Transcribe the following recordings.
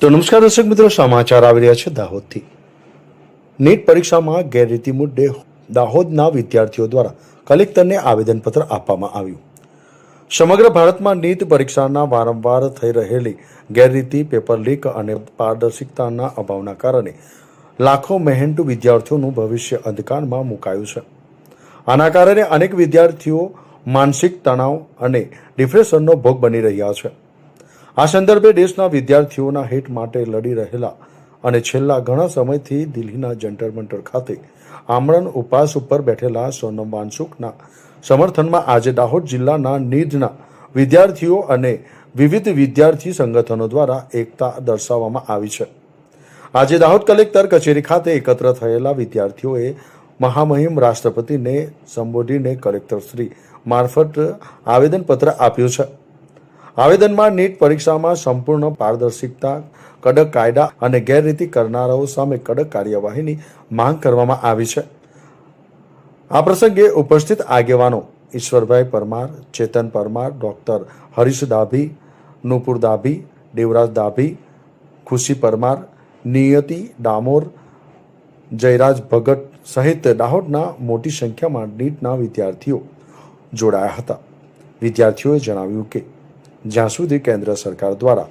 તો નમસ્કાર દર્શક મિત્રો, સમાચાર આવી રહ્યા છે દાહોદથી। નીટ પરીક્ષામાં ગેરરીતિ મુદ્દે દાહોદના વિદ્યાર્થીઓ દ્વારા કલેક્ટરને આવેદનપત્ર આપવામાં આવ્યું। સમગ્ર ભારતમાં નીટ પરીક્ષાના વારંવાર થઈ રહેલી ગેરરીતિ, પેપર લીક અને પારદર્શિતાના અભાવના કારણે લાખો મહેનતુ વિદ્યાર્થીઓનું ભવિષ્ય અંધકારમાં મુકાયું છે। આના કારણે અનેક વિદ્યાર્થીઓ માનસિક તણાવ અને ડિપ્રેશનનો ભોગ બની રહ્યા છે। આ સંદર્ભે દેશના વિદ્યાર્થીઓના હિત માટે લડી રહેલા અને છેલ્લા ઘણા સમયથી દિલ્હીના જંતર મંતર ખાતે આમરણ ઉપવાસ ઉપર બેઠેલા સોનમ વાંગચુકના સમર્થનમાં આજે દાહોદ જિલ્લાના નીટના વિદ્યાર્થીઓ અને વિવિધ વિદ્યાર્થી સંગઠનો દ્વારા એકતા દર્શાવવામાં આવી છે। આજે દાહોદ કલેક્ટર કચેરી ખાતે એકત્ર થયેલા વિદ્યાર્થીઓએ મહામહિમ રાષ્ટ્રપતિને સંબોધીને કલેક્ટરશ્રી મારફત આવેદનપત્ર આપ્યું છે। આવેદનમાં નીટ પરીક્ષામાં સંપૂર્ણ પારદર્શિકતા, કડક કાયદા અને ગેરરીતિ કરનારાઓ સામે કડક કાર્યવાહીની માંગ કરવામાં આવી છે। આ પ્રસંગે ઉપસ્થિત આગેવાનો ઈશ્વરભાઈ પરમાર, ચેતન પરમાર, ડોક્ટર હરીશ દાભી, નુપુર દાભી, દેવરાજ દાભી, ખુશી પરમાર, નિયતિ ડામોર, જયરાજ ભગત સહિત દાહોદના મોટી સંખ્યામાં નીટના વિદ્યાર્થીઓ જોડાયા હતા। વિદ્યાર્થીઓએ જણાવ્યું કે જ્યાં સુધી કેન્દ્ર સરકાર દ્વારા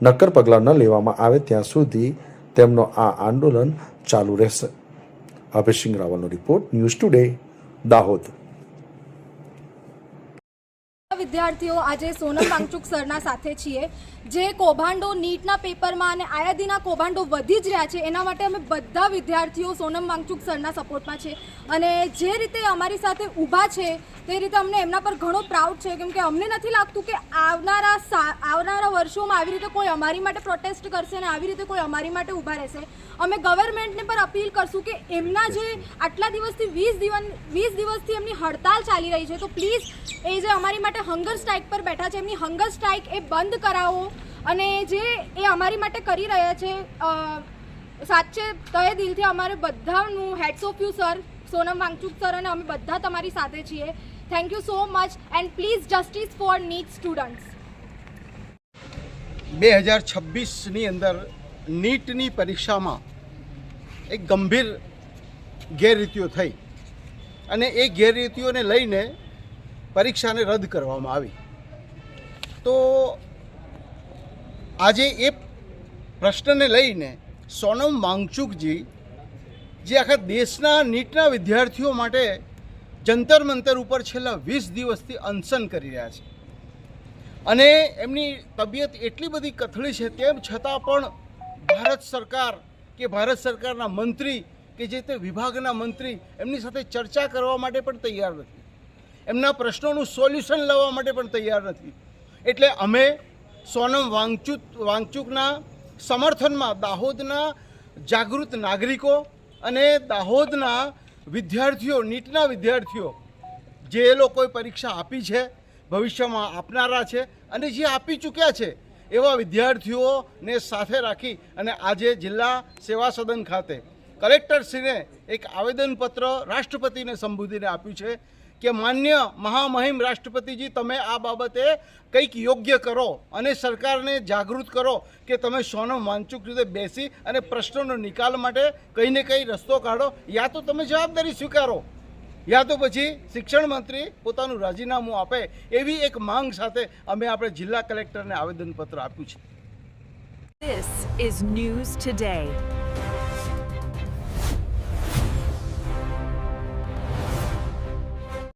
નક્કર પગલાં ન લેવામાં આવે ત્યાં સુધી તેમનો આ આંદોલન ચાલુ રહેશે। અભિષેક રાવલનો રિપોર્ટ, ન્યૂઝ ટુડે, દાહોદ। વિદ્યાર્થીઓ આજે સોનમ વાંગચુક સરના સાથે છીએ, જે કૌભાંડો નીટના પેપરમાં અને આયાદીના કૌભાંડો વધી જ રહ્યા છે, એના માટે અમે બધા વિદ્યાર્થીઓ સોનમ વાંગચુક સરના સપોર્ટમાં છે અને જે રીતે અમારી સાથે ઊભા છે તે રીતે અમને એમના પર ઘણો પ્રાઉડ છે, કેમ કે અમને નથી લાગતું કે આવનારા વર્ષોમાં આવી રીતે કોઈ અમારી માટે પ્રોટેસ્ટ કરશે અને આવી રીતે કોઈ અમારી માટે ઊભા રહેશે। અમે ગવર્મેન્ટને પર અપીલ કરશું કે એમના જે આટલા દિવસથી 20 દિવસથી એમની હડતાલ ચાલી રહી છે, તો પ્લીઝ એ જે અમારી માટે હંગર સ્ટ્રાઇક પર બેઠા છે એમની હંગર સ્ટ્રાઇક એ બંધ કરાવો અને જે એ અમારી માટે કરી રહ્યા છે, સાચે તહે દિલથી અમારે બધાનું hats off you sir, Sonam Wangchuk sir, અને અમે બધા તમારી સાથે છીએ। Thank you so much and please justice for NEET students. 2026ની અંદર નીટની પરીક્ષામાં એક ગંભીર ગેરરીતિઓ થઈ અને એ ગેરરીતિઓને લઈને પરીક્ષાને રદ કરવામાં આવી। તો આજે એ પ્રશ્નને લઈને સોનમ વાંગચુકજી જે આખા દેશના નીટના વિદ્યાર્થીઓ માટે જંતર મંતર ઉપર છેલ્લા 20 દિવસથી અનશન કરી રહ્યા છે અને એમની તબિયત એટલી બધી કથળી છે, તેમ છતાં પણ ભારત સરકાર કે ભારત સરકારના મંત્રી કે જે તે વિભાગના મંત્રી એમની સાથે ચર્ચા કરવા માટે પણ તૈયાર નથી, એમના પ્રશ્નોનું સોલ્યુશન લાવવા માટે પણ તૈયાર નથી। એટલે અમે સોનમ વાંગચુકના સમર્થનમાં દાહોદના જાગૃત નાગરિકો અને દાહોદના વિદ્યાર્થીઓ, નીટના વિદ્યાર્થીઓ જે લોકોએ પરીક્ષા આપી છે, ભવિષ્યમાં આપનારા છે અને જે આપી ચૂક્યા છે એવા વિદ્યાર્થીઓને સાથે રાખી અને આજે જિલ્લા સેવા સદન ખાતે કલેક્ટરશ્રીને એક આવેદનપત્ર રાષ્ટ્રપતિને સંબોધીને આપ્યું છે કે માન્ય મહામહિમ રાષ્ટ્રપતિજી, તમે આ બાબતે કંઈક યોગ્ય કરો અને સરકારને જાગૃત કરો કે તમે સોનમ વાંગચુક રીતે બેસી અને પ્રશ્નોનો નિકાલ માટે કંઈ ને કંઈ રસ્તો કાઢો, યા તો તમે જવાબદારી સ્વીકારો યા તો પછી શિક્ષણ મંત્રી પોતાનું રાજીનામું આપે, એવી એક માંગ સાથે અમે આપણે જિલ્લા કલેક્ટરને આવેદનપત્ર આપ્યું છે। This is News Today.